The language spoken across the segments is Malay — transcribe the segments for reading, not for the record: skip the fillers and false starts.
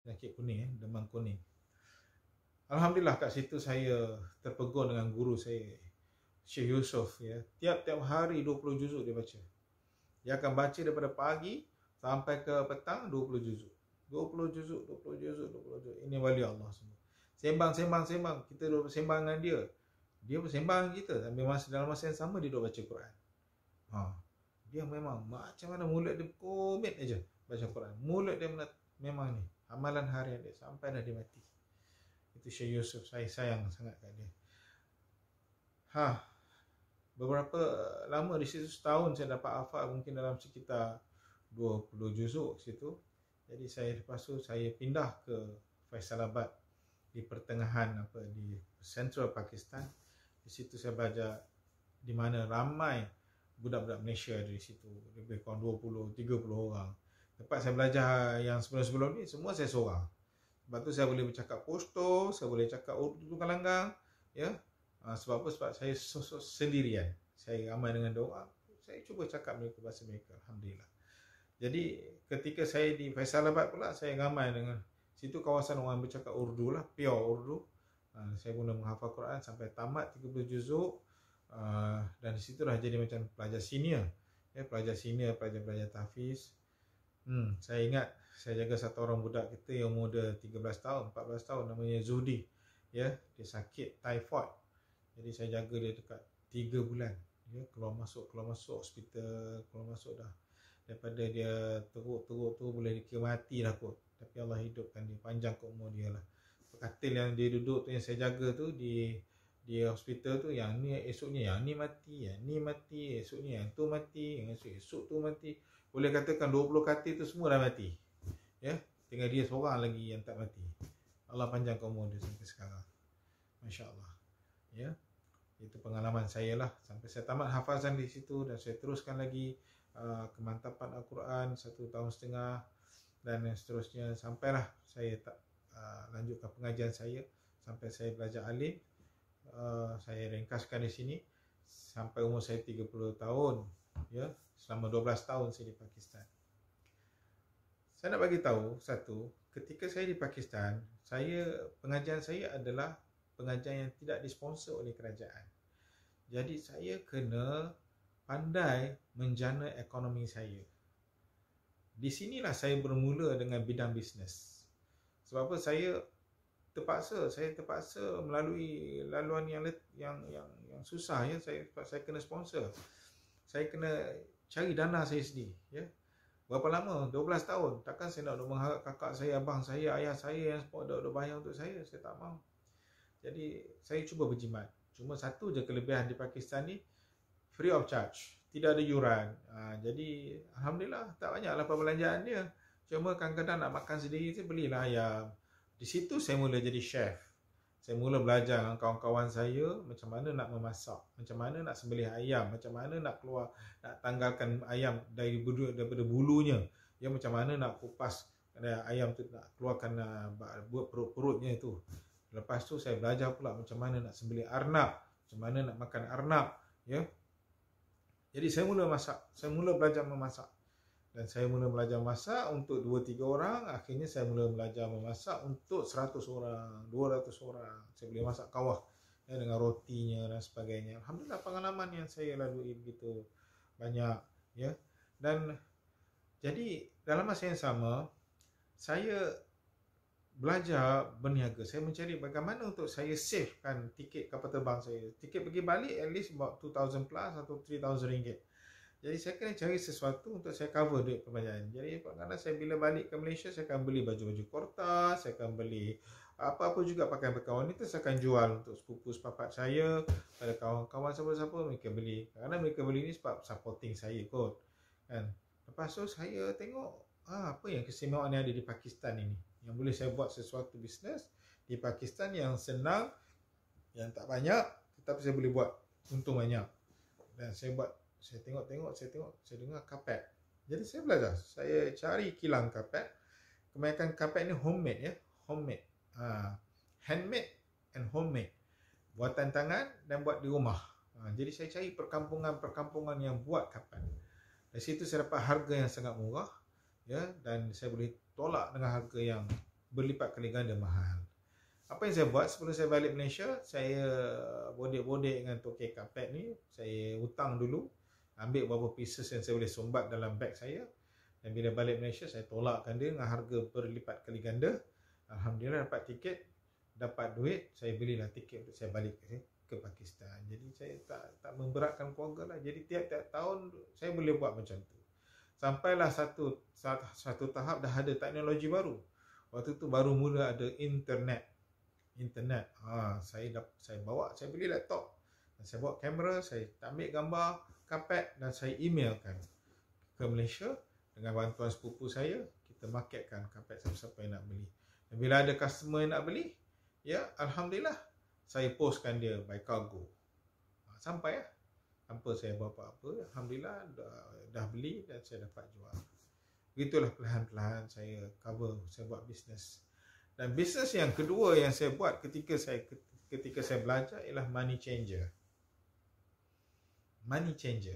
penyakit kuning, demam kuning. Alhamdulillah kat situ saya terpegun dengan guru saya, Syekh Yusof, ya. Tiap-tiap hari 20 juzuk dia baca. Dia akan baca daripada pagi sampai ke petang 20 juzuk. 20 juzuk, 20 juzuk, 20 juzuk. Ini wali Allah semua. Sembang. Kita duduk sembang dengan dia. Dia bersembang dengan kita. Tapi dalam masa yang sama dia duduk baca Quran. Dia memang macam mana mulut dia komit aja baca Quran. Mulut dia memang ni amalan harian dia sampai dah dia mati. Itu Syekh Yusof, saya sayang sangat kat dia. Beberapa lama di situ, setahun saya dapat hafal mungkin dalam sekitar 20 juzuk situ. Jadi lepas tu saya pindah ke Faisalabad di pertengahan di Central Pakistan. Di situ saya belajar, di mana ramai budak-budak Malaysia di situ, lebih kurang 20-30 orang. Tempat saya belajar yang sebelum-sebelum ni semua saya seorang. Sebab tu saya boleh bercakap Pashto, saya boleh cakap Urdu Kalanggang, ya. Sebab apa? Sebab saya sendirian. Saya ramai dengan doa. Saya cuba cakap mereka bahasa mereka. Alhamdulillah. Jadi ketika saya di Faisalabad pula, saya ramai dengan situ kawasan orang bercakap Urdu lah, pure Urdu. Saya mula menghafal Quran sampai tamat 30 juzuk. Dan di situ dah jadi macam pelajar senior, ya, pelajar tahfiz. Saya ingat saya jaga satu orang budak kita yang muda 13 tahun, 14 tahun, namanya Zuhdi, ya. Dia sakit typhoid. Jadi saya jaga dia dekat 3 bulan. Ya, keluar masuk hospital, keluar masuk dah. Daripada dia teruk boleh dikira mati dah kot. Tapi Allah hidupkan dia, panjang ke umur dia lah. Katil yang dia duduk tu, yang saya jaga tu di hospital tu, yang ni esoknya yang ni mati, esoknya yang tu mati, yang esok tu mati. Boleh katakan 20 katil tu semua dah mati. Ya, tinggal dia seorang lagi yang tak mati. Allah panjangkan umur dia sampai sekarang. Masya-Allah. Ya. Itu pengalaman saya lah sampai saya tamat hafazan di situ, dan saya teruskan lagi kemantapan Al-Quran 1 tahun setengah, dan seterusnya sampailah saya tak lanjutkan pengajian saya sampai saya belajar alim. Saya ringkaskan di sini sampai umur saya 30 tahun, ya, selama 12 tahun saya di Pakistan. Saya nak bagi tahu satu, ketika saya di Pakistan, pengajian saya adalah pengajian yang tidak disponsor oleh kerajaan. Jadi saya kena pandai menjana ekonomi saya. Di sinilah saya bermula dengan bidang bisnes. Sebab apa? Saya terpaksa melalui laluan yang susah, ya. Saya kena sponsor. Saya kena cari dana saya sendiri, ya. Berapa lama? 12 tahun. Takkan saya nak mengharap kakak saya, abang saya, ayah saya yang duk bayar untuk saya tak mahu. Jadi saya cuba berjimat. Cuma satu je kelebihan di Pakistan ni, free of charge, tidak ada yuran. Jadi alhamdulillah tak banyaklah perbelanjaan dia. Cuma kadang-kadang nak makan sendiri tu belilah ayam. Di situ saya mula jadi chef. Saya mula belajar dengan kawan-kawan saya macam mana nak memasak, macam mana nak sembelih ayam, macam mana nak tanggalkan ayam daripada bulunya, ya, macam mana nak kupas ayam tu, nak keluarkan buat perut-perutnya itu. Lepas tu saya belajar pula macam mana nak sembelih arnab, macam mana nak makan arnab, ya. Jadi saya mula belajar memasak. Dan saya mula belajar masak untuk 2-3 orang. Akhirnya saya mula belajar memasak untuk 100 orang, 200 orang. Saya boleh masak kawah, ya, dengan rotinya dan sebagainya. Alhamdulillah pengalaman yang saya lalui begitu banyak, ya. Dan jadi dalam masa yang sama saya belajar berniaga. Saya mencari bagaimana untuk saya savekan tiket kapal terbang saya. Tiket pergi balik at least about 2,000 plus atau 3,000 ringgit. Jadi saya kena cari sesuatu untuk saya cover duit perbelanjaan. Jadi kadang-kadang saya bila balik ke Malaysia, saya akan beli baju-baju kortas, saya akan beli apa-apa juga pakaian-pakaian wanita, saya akan jual untuk sepupu sepapat saya, pada kawan-kawan siapa-siapa mereka beli. Kadang-kadang mereka beli ni sebab supporting saya kot, kan. Lepas tu saya tengok apa yang keistimewaan yang ada di Pakistan ini, yang boleh saya buat sesuatu bisnes di Pakistan yang senang, yang tak banyak, tetapi saya boleh buat untung banyak. Dan saya tengok, saya dengar kapet. Jadi saya belajar, saya cari kilang kapet. Kebanyakan kapet ni homemade, ya, homemade, handmade and homemade, buatan tangan dan buat di rumah. Jadi saya cari perkampungan yang buat kapet. Dari situ saya dapat harga yang sangat murah, ya, dan saya boleh tolak dengan harga yang berlipat kali ganda mahal. Apa yang saya buat sebelum saya balik Malaysia, saya bodek-bodek dengan tokek kapet ni. Saya hutang dulu, ambil beberapa pieces yang saya boleh sumbat dalam beg saya. Dan bila balik Malaysia, saya tolakkan dia dengan harga berlipat kali ganda. Alhamdulillah dapat tiket, dapat duit, saya belilah tiket untuk saya balik ke Pakistan. Jadi saya tak memberatkan keluarga lah. Jadi tiap-tiap tahun saya boleh buat macam tu. Sampailah satu tahap dah ada teknologi baru. Waktu tu baru mula ada internet. Saya beli laptop, dan saya bawa kamera, saya ambil gambar kapet dan saya emailkan ke Malaysia dengan bantuan sepupu saya. Kita marketkan kapet siapa-siapa yang nak beli. Dan bila ada customer yang nak beli, ya alhamdulillah saya postkan dia by cargo. Sampai tanpa saya buat apa-apa, alhamdulillah dah beli dan saya dapat jual. Begitulah perlahan-lahan saya buat bisnes. Dan bisnes yang kedua yang saya buat ketika saya belajar ialah money changer. Money changer.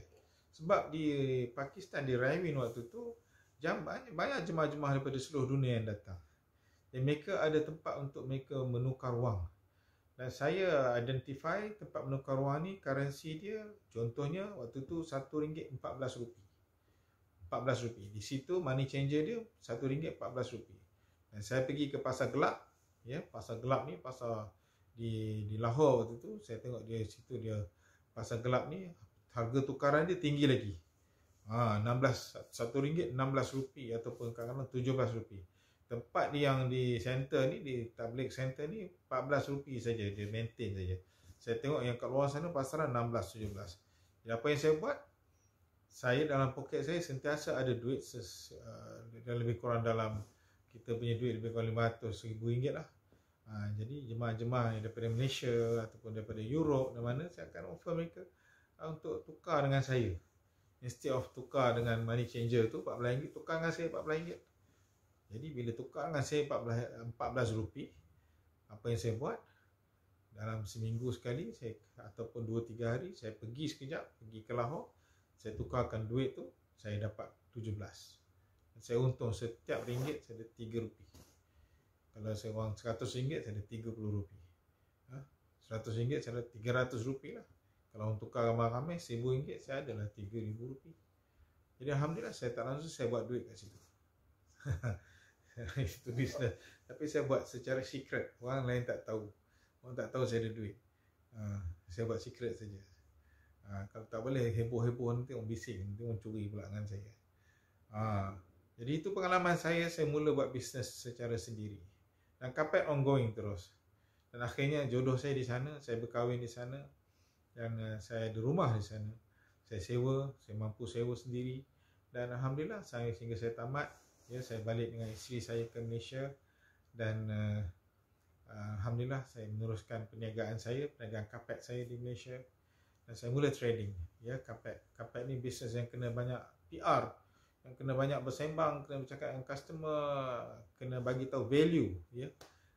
Sebab di Pakistan, di Raiwind waktu tu, banyak jemaah-jemaah daripada seluruh dunia yang datang. Dan mereka ada tempat untuk mereka menukar wang. Dan saya identify tempat menukar wang ni, currency dia, contohnya waktu tu RM1 14 rupiah. 14 rupiah. Di situ money changer dia RM1 14 rupiah. Dan saya pergi ke pasar gelap, ya, pasar gelap ni pasar di Lahore waktu tu. Saya tengok dia situ, dia pasar gelap ni harga tukaran dia tinggi lagi. RM1 16 rupiah ataupun kadang-kadang 17 rupiah. Tempat yang di center ni, di Tabligh center ni 14 rupiah saja, dia maintain saja. Saya tengok yang kat luar sana pasaran 16 17. Jadi apa yang saya buat? Saya dalam poket saya sentiasa ada duit lebih kurang dalam, kita punya duit lebih kurang RM500,000 lah. Jadi jemaah-jemaah yang daripada Malaysia ataupun daripada Europe dan mana, saya akan offer mereka untuk tukar dengan saya. Instead of tukar dengan money changer tu RM14, tukar dengan saya RM14. Jadi bila tukar dengan saya RM14, apa yang saya buat? Dalam seminggu sekali ataupun 2-3 hari, saya pergi sekejap, pergi ke Lahore, saya tukarkan duit tu, saya dapat 17. Saya untung setiap ringgit saya ada RM3. Kalau saya wang RM100, saya ada RM30. RM100 saya ada RM300 lah. Kalau untuk tukar ramai-ramai RM1,000, saya adalah RM3,000. Jadi alhamdulillah saya tak langsung saya buat duit kat situ. Itu bisnes. Tapi saya buat secara secret. Orang lain tak tahu. Orang tak tahu saya ada duit. Saya buat secret saja. Kalau tak boleh heboh-heboh, nanti orang bising, nanti orang curi pula dengan saya. Jadi itu pengalaman saya mula buat bisnes secara sendiri. Dan kapet ongoing terus. Dan akhirnya jodoh saya di sana, saya berkahwin di sana. Dan saya ada rumah di sana. Saya mampu sewa sendiri. Dan alhamdulillah sehingga saya tamat, ya, saya balik dengan isteri saya ke Malaysia. Dan alhamdulillah saya meneruskan perniagaan kapet saya di Malaysia. Dan saya mula trading, ya, kapet. Kapet ni bisnes yang kena banyak PR, yang kena banyak bersembang, kena bercakap dengan customer, kena bagi tahu value, ya.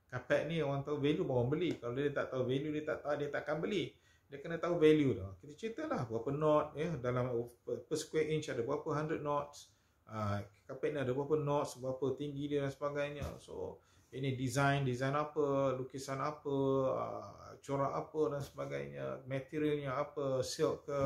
Kapet ni orang tahu value baru orang beli. Kalau dia tak tahu value, dia takkan beli. Dia kena tahu value dah. Kita ceritalah berapa knot, ya, dalam per square inch ada berapa 100 knots. Kapet ni ada berapa knots, berapa tinggi dia dan sebagainya. So ini design apa, lukisan apa, corak apa dan sebagainya, materialnya apa, silk ke,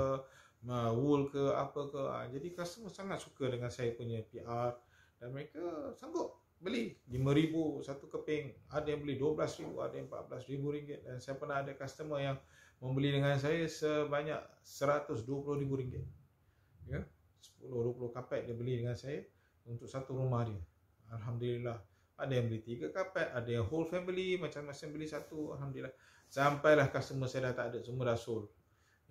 wool ke, apa ke. Jadi customer sangat suka dengan saya punya PR dan mereka sanggup beli RM5,000 satu keping. Ada yang beli RM12,000, ada yang RM14,000. Dan saya pernah ada customer yang membeli dengan saya sebanyak RM120,000. Ya, 10-20 kapet dia beli dengan saya untuk satu rumah dia. Alhamdulillah. Ada yang beli 3 kapet, ada yang whole family, macam-macam beli satu. Alhamdulillah. Sampailah customer saya dah tak ada, semua dah sold.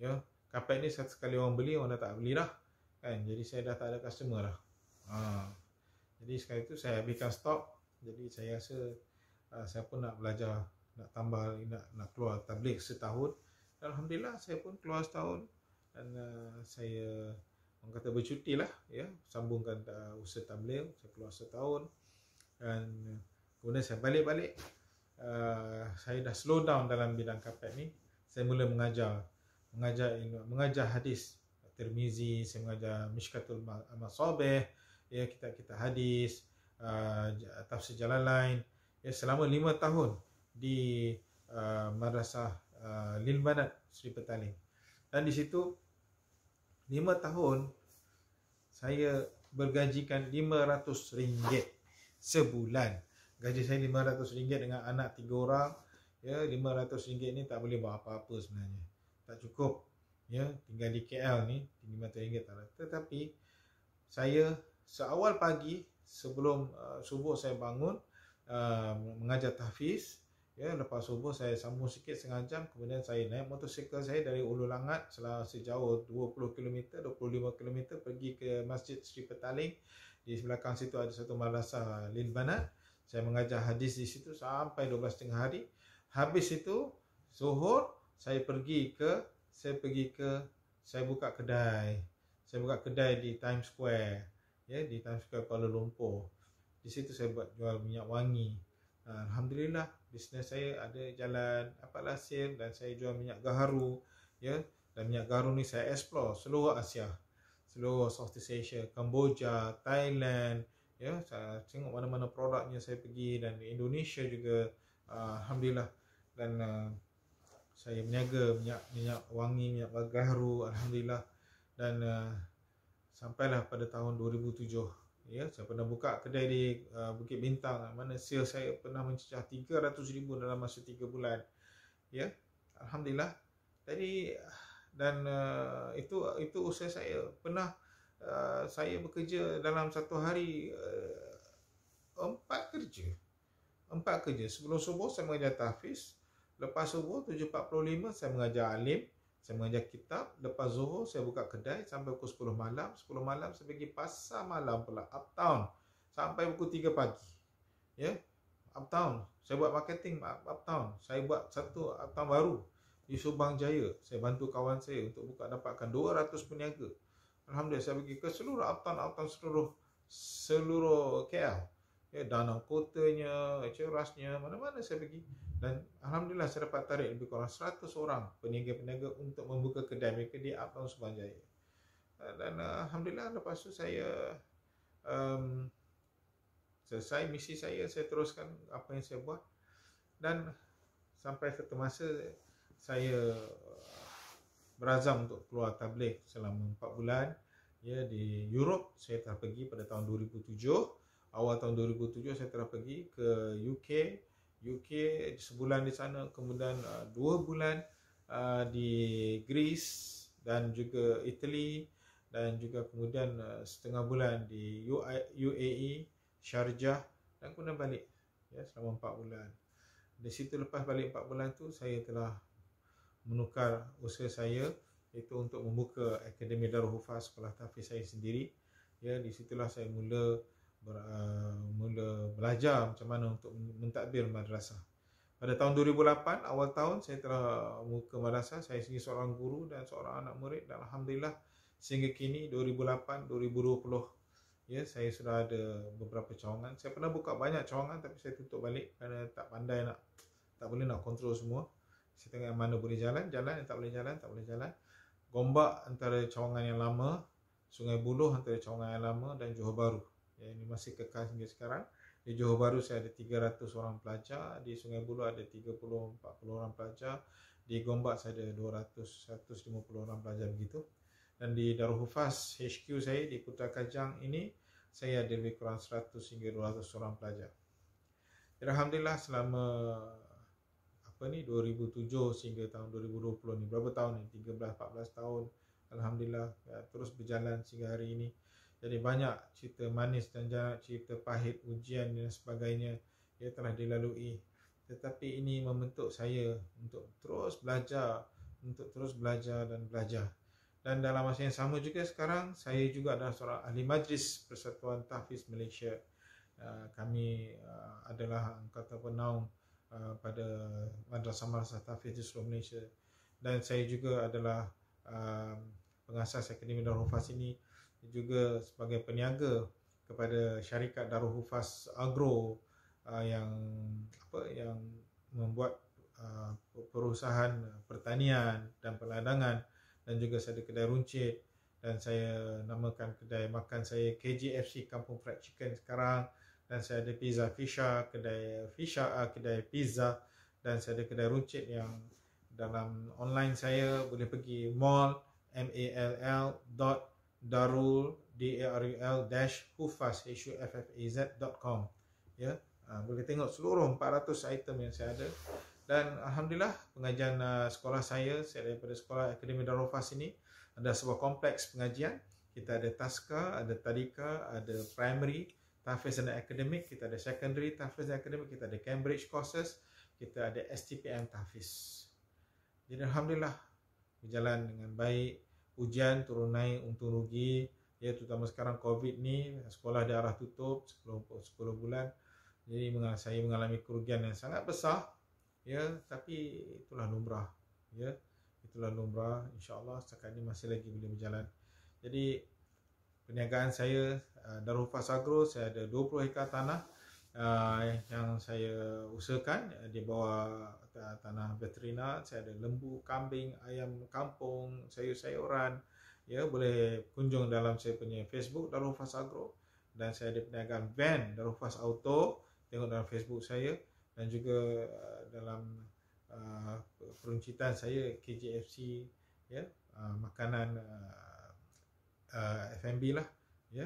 Ya, kapet ni satu kali orang beli, orang dah tak beli dah. Kan? Jadi saya dah tak ada customer dah. Jadi sekali itu saya habiskan stok. Jadi saya rasa saya pun nak belajar, nak tambah, nak keluar tabligh setahun. Alhamdulillah saya pun keluar setahun. Dan saya orang kata bercuti lah, ya, sambungkan usaha tabligh. Saya keluar setahun. Dan kemudian saya balik, saya dah slow down dalam bidang kapet ni. Saya mula mengajar hadis Tirmizi, saya mengajar Mishkatul Masabih, ya, kitab-kitab hadis, tafsir Jalalain, ya, selama 5 tahun di Madrasah Lil Banat Sri Petaling. Dan di situ 5 tahun saya bergajikan RM500 sebulan. Gaji saya RM500 dengan anak 3 orang. Ya, RM500 ni tak boleh buat apa-apa sebenarnya. Tak cukup. Ya, tinggal di KL ni RM500 tak ada. Tetapi saya seawal pagi sebelum subuh saya bangun, mengajar tahfiz. Ya, lepas subuh saya sambung sikit setengah jam, kemudian saya naik motosikal saya dari Ulu Langat sejauh 20 km, 25 km pergi ke Masjid Sri Petaling. Di belakang situ ada satu madrasah Lil Banat. Saya mengajar hadis di situ sampai 12 tengah hari. Habis itu zuhur saya buka kedai. Saya buka kedai di Times Square, ya, di Times Square Kuala Lumpur. Di situ saya buat jual minyak wangi. Alhamdulillah, bisnes saya ada jalan lasin, dan saya jual minyak gaharu, ya. Dan minyak gaharu ni saya explore seluruh Asia, seluruh Southeast Asia, Kamboja, Thailand, ya. Saya tengok mana-mana produknya saya pergi, dan di Indonesia juga, alhamdulillah. Dan saya meniaga minyak wangi, minyak gaharu, alhamdulillah. Dan sampailah pada tahun 2007. Ya, saya pernah buka kedai di Bukit Bintang, mana sales saya pernah mencecah 300,000 dalam masa 3 bulan. Ya, alhamdulillah. Jadi, dan itu usaha saya. Pernah saya bekerja dalam satu hari 4 kerja. 4 kerja. Sebelum subuh saya mengajar tahfiz, lepas subuh 7.45 saya mengajar alim, saya mengajar kitab. Lepas zuhur saya buka kedai sampai pukul 10 malam. 10 malam saya pergi pasar malam pula, uptown, sampai pukul 3 pagi. Ya, uptown. Saya buat marketing uptown. Saya buat satu uptown baru di Subang Jaya. Saya bantu kawan saya untuk dapatkan 200 peniaga. Alhamdulillah, saya pergi ke seluruh uptown seluruh KL. Ya, Danau Kotanya, Cerasnya, mana-mana saya pergi. Dan alhamdulillah saya dapat tarik lebih kurang 100 orang peniaga-peniaga untuk membuka kedai mereka di uptown Subang Jaya. Dan alhamdulillah lepas tu saya selesai misi saya teruskan apa yang saya buat. Dan sampai satu masa saya berazam untuk keluar tabligh selama 4 bulan. Ya, di Europe saya telah pergi pada tahun 2007. Awal tahun 2007 saya telah pergi ke UK sebulan di sana, kemudian 2 bulan di Greece dan juga Italy, dan juga kemudian setengah bulan di UAE, Sharjah, dan kemudian balik, ya, selama 4 bulan. Di situ lepas balik 4 bulan tu saya telah menukar usaha saya, iaitu untuk membuka Akademi Darul Hufaz, sekolah tahfiz saya sendiri. Ya, di situlah saya mula belajar macam mana untuk mentadbir madrasah. Pada tahun 2008, awal tahun, saya telah buka madrasah. Saya sendiri seorang guru dan seorang anak murid, dan alhamdulillah sehingga kini 2008-2020, ya, saya sudah ada beberapa cawangan. Saya pernah buka banyak cawangan tapi saya tutup balik kerana tak boleh nak kontrol semua. Saya tengok yang mana boleh jalan, yang tak boleh jalan. Gombak antara cawangan yang lama, Sungai Buloh antara cawangan yang lama, dan Johor Bahru. Ya, ini masih kekal hingga sekarang. Di Johor Bahru saya ada 300 orang pelajar, di Sungai Buloh ada 30-40 orang pelajar, di Gombak saya ada 200-150 orang pelajar begitu. Dan di Darul Hufaz HQ saya di Putra Kajang ini, saya ada lebih kurang 100 hingga 200 orang pelajar. Dan alhamdulillah selama 2007 sehingga tahun 2020 ni, berapa tahun ni? 13-14 tahun. Alhamdulillah, ya, terus berjalan sehingga hari ini. Jadi banyak cerita manis dan cerita pahit, ujian dan sebagainya yang telah dilalui. Tetapi ini membentuk saya untuk terus belajar dan belajar. Dan dalam masa yang sama juga sekarang, saya juga adalah seorang ahli majlis Persatuan Tahfiz Malaysia. Kami adalah angkatan penaung pada madrasah tahfiz di seluruh Malaysia. Dan saya juga adalah pengasas Akademi Darul Hufaz ini, juga sebagai peniaga kepada syarikat Darul Hufaz Agro yang membuat perusahaan pertanian dan perladangan, dan juga saya ada kedai runcit, dan saya namakan kedai makan saya KJFC Kampung Fried Chicken sekarang. dan saya ada pizza Fisha, kedai Fisha, kedai pizza, dan saya ada kedai runcit yang dalam online saya boleh pergi mall mall.darul-hufaz.com ya. Boleh tengok seluruh 400 item yang saya ada. Dan alhamdulillah pengajian sekolah saya daripada sekolah Akademi Darul Hufaz ini ada sebuah kompleks pengajian. Kita ada taska, ada tadika, ada primary, tahfiz dan akademik, kita ada secondary, tahfiz dan akademik, kita ada Cambridge courses, kita ada STPM tahfiz. Jadi alhamdulillah berjalan dengan baik. Ujian turun naik, untung rugi, ya, terutama sekarang Covid ni, sekolah diarah tutup 10 bulan. Jadi saya mengalami kerugian yang sangat besar, ya, tapi itulah lumrah, ya. Itulah lumrah, insya-Allah setakat ini masih lagi boleh berjalan. Jadi perniagaan saya Darul Hufaz Agro, saya ada 20 hektar tanah yang saya usahakan di bawah tanah veterina. Saya ada lembu, kambing, ayam kampung, sayur-sayuran. Ya, boleh kunjung dalam saya punya Facebook Darul Hufaz Agro, dan saya ada perniagaan van Darul Hufaz Auto, tengok dalam Facebook saya, dan juga dalam peruncitan saya KJFC, ya, makanan F&B lah, ya,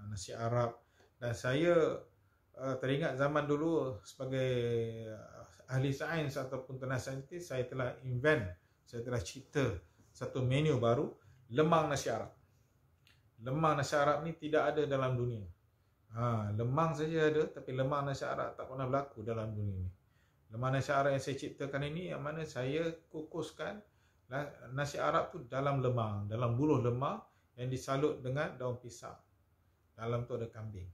nasi Arab. Dan saya teringat zaman dulu sebagai ahli sains ataupun tenaga saintis, saya telah cipta satu menu baru, lemang nasi Arab. Lemang nasi Arab ni tidak ada dalam dunia. Lemang saja ada, tapi lemang nasi Arab tak pernah berlaku dalam dunia ni. Lemang nasi Arab yang saya ciptakan ini, yang mana saya kukuskan nasi Arab tu dalam lemang, dalam buluh lemang yang disalut dengan daun pisang. Dalam tu ada kambing.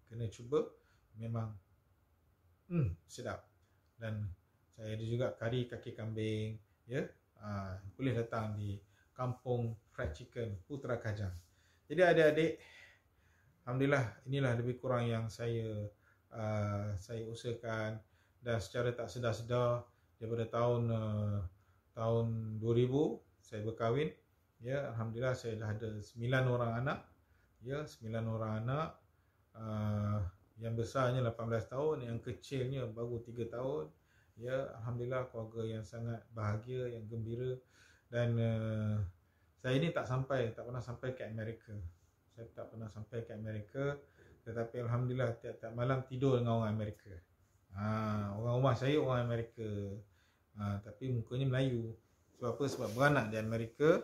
Kena cuba, memang sedap. Dan saya ada juga kari kaki kambing, ya. Boleh datang di Kampung Fried Chicken Putra Kajang. Jadi adik-adik, alhamdulillah inilah lebih kurang yang saya usahakan. Dan secara tak sedar-sedar daripada tahun 2000 saya berkahwin, ya, alhamdulillah saya dah ada 9 orang anak, ya, 9 orang anak. Yang besarnya 18 tahun, yang kecilnya baru 3 tahun. Ya, alhamdulillah keluarga yang sangat bahagia, yang gembira. Dan saya ini tak pernah sampai ke Amerika. Saya tak pernah sampai ke Amerika, tetapi alhamdulillah tiap-tiap malam tidur dengan orang Amerika. Orang rumah saya orang Amerika, tapi mukanya Melayu. Sebab apa? Sebab beranak di Amerika,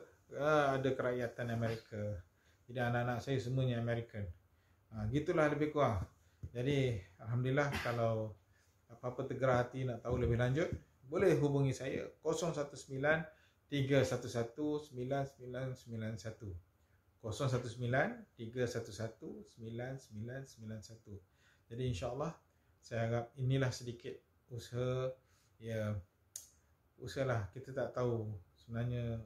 ada kerakyatan Amerika. Jadi anak-anak saya semuanya American. Gitulah lebih kurang. Jadi alhamdulillah, kalau apa-apa tergerak hati nak tahu lebih lanjut, boleh hubungi saya 019 311 9991. 019 311 9991. Jadi insya-Allah saya harap inilah sedikit usaha, ya, usahalah. Kita tak tahu sebenarnya,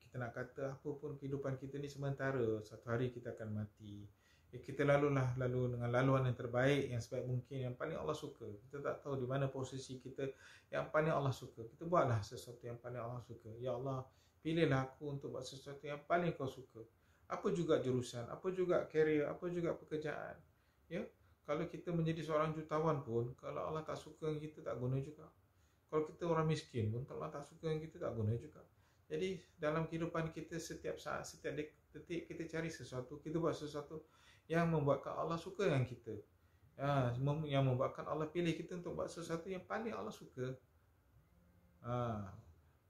kita nak kata apa pun, kehidupan kita ni sementara, satu hari kita akan mati. Kita lalu dengan laluan yang terbaik, yang sebaik mungkin, yang paling Allah suka. Kita tak tahu di mana posisi kita yang paling Allah suka. Kita buatlah sesuatu yang paling Allah suka. Ya Allah, pilihlah aku untuk buat sesuatu yang paling kau suka. Apa juga jurusan, apa juga career, apa juga pekerjaan. Ya, kalau kita menjadi seorang jutawan pun, kalau Allah tak suka dengan kita, tak guna juga. Kalau kita orang miskin pun, kalau Allah tak suka dengan kita, tak guna juga. Jadi dalam kehidupan kita, setiap saat, setiap detik, kita cari sesuatu, kita buat sesuatu yang membuatkan Allah suka dengan kita, yang membuatkan Allah pilih kita untuk buat sesuatu yang paling Allah suka.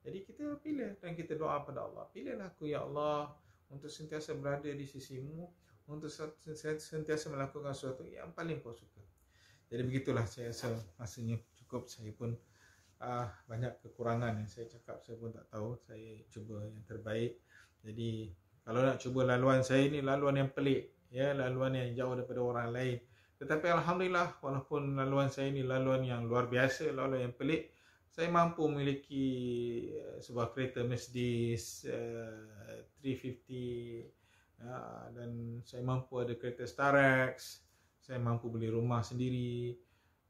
Jadi kita pilih dan kita doa pada Allah, pilihlah aku ya Allah untuk sentiasa berada di sisimu, untuk sentiasa melakukan sesuatu yang paling kau suka. Jadi begitulah, saya rasa masanya cukup. Saya pun banyak kekurangan yang saya cakap, saya pun tak tahu. Saya cuba yang terbaik. Jadi kalau nak cuba laluan saya ni, laluan yang pelik, ya, laluan yang jauh daripada orang lain. Tetapi alhamdulillah, walaupun laluan saya ni laluan yang luar biasa, laluan yang pelik, saya mampu memiliki sebuah kereta Mercedes 350, dan saya mampu ada kereta Starex, saya mampu beli rumah sendiri.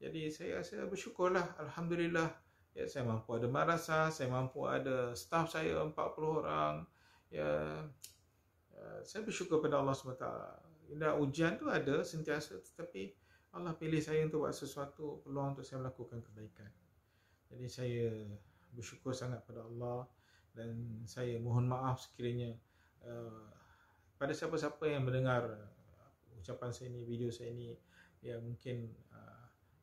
Jadi saya bersyukurlah, alhamdulillah. Ya, saya mampu ada madrasah, saya mampu ada staff saya 40 orang. Ya, saya bersyukur pada Allah SWT. Dan ujian tu ada sentiasa, tetapi Allah pilih saya untuk buat sesuatu, peluang untuk saya melakukan kebaikan. Jadi saya bersyukur sangat pada Allah, dan saya mohon maaf sekiranya pada siapa-siapa yang mendengar ucapan saya ini, video saya ini, yang mungkin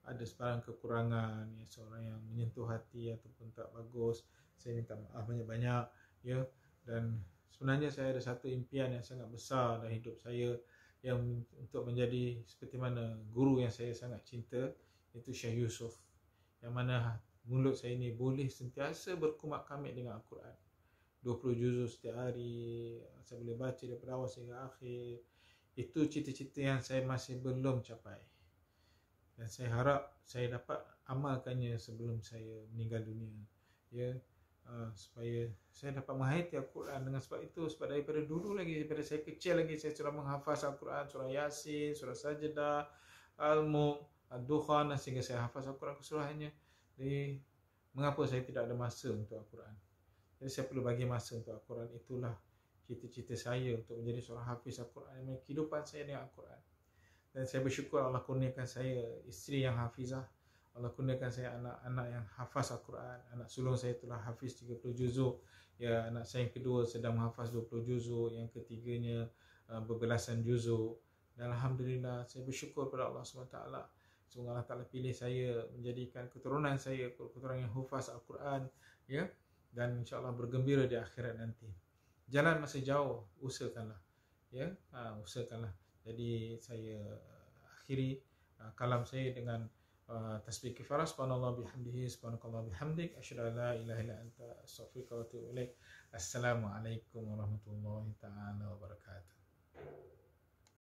ada sebarang kekurangan, ya, seorang yang menyentuh hati ataupun tak bagus, saya minta maaf banyak-banyak, ya. Dan sebenarnya saya ada satu impian yang sangat besar dalam hidup saya, yang untuk menjadi seperti mana guru yang saya sangat cinta, iaitu Syekh Yusof, yang mana mulut saya ini boleh sentiasa berkumat-kamit dengan Al-Quran. 20 juzuk setiap hari saya boleh baca daripada awal sehingga akhir. Itu cita-cita yang saya masih belum capai, dan saya harap saya dapat amalkannya sebelum saya meninggal dunia, ya. Supaya saya dapat menghayati Al-Quran. Dengan sebab itu, sebab daripada dulu lagi, daripada saya kecil lagi, saya sudah menghafaz Al-Quran, surah Yasin, surah Sajdah, Al-Mulk, Ad-Dukhan, sehingga saya hafaz Al-Quran keseluruhannya. Jadi mengapa saya tidak ada masa untuk Al-Quran? Jadi saya perlu bagi masa untuk Al-Quran. Itulah cita-cita saya, untuk menjadi seorang hafiz Al-Quran, kehidupan saya dengan Al-Quran. Dan saya bersyukur Allah kurniakan saya isteri yang hafizah, Allah kurniakan saya anak-anak yang hafaz Al-Quran. Anak sulung saya telah hafiz 30 juzuk, ya. Anak saya yang kedua sedang menghafaz 20 juzuk, yang ketiganya berbelasan juzuk. Dan Alhamdulillah, saya bersyukur pada Allah SWT. Semoga Allah Ta'ala pilih saya, menjadikan keturunan saya keturunan yang hafaz Al-Quran, ya. Dan insyaAllah bergembira di akhirat nanti. Jalan masih jauh, usahakanlah, ya. Usahakanlah. Jadi saya akhiri kalam saya dengan tasbih kifarah, subhanallah bihamdihi, subhanakallah bihamdik, asyhadu an la ilaha illa anta, astaghfiruka wa atubu ilaik. Assalamualaikum warahmatullahi taala wabarakatuh.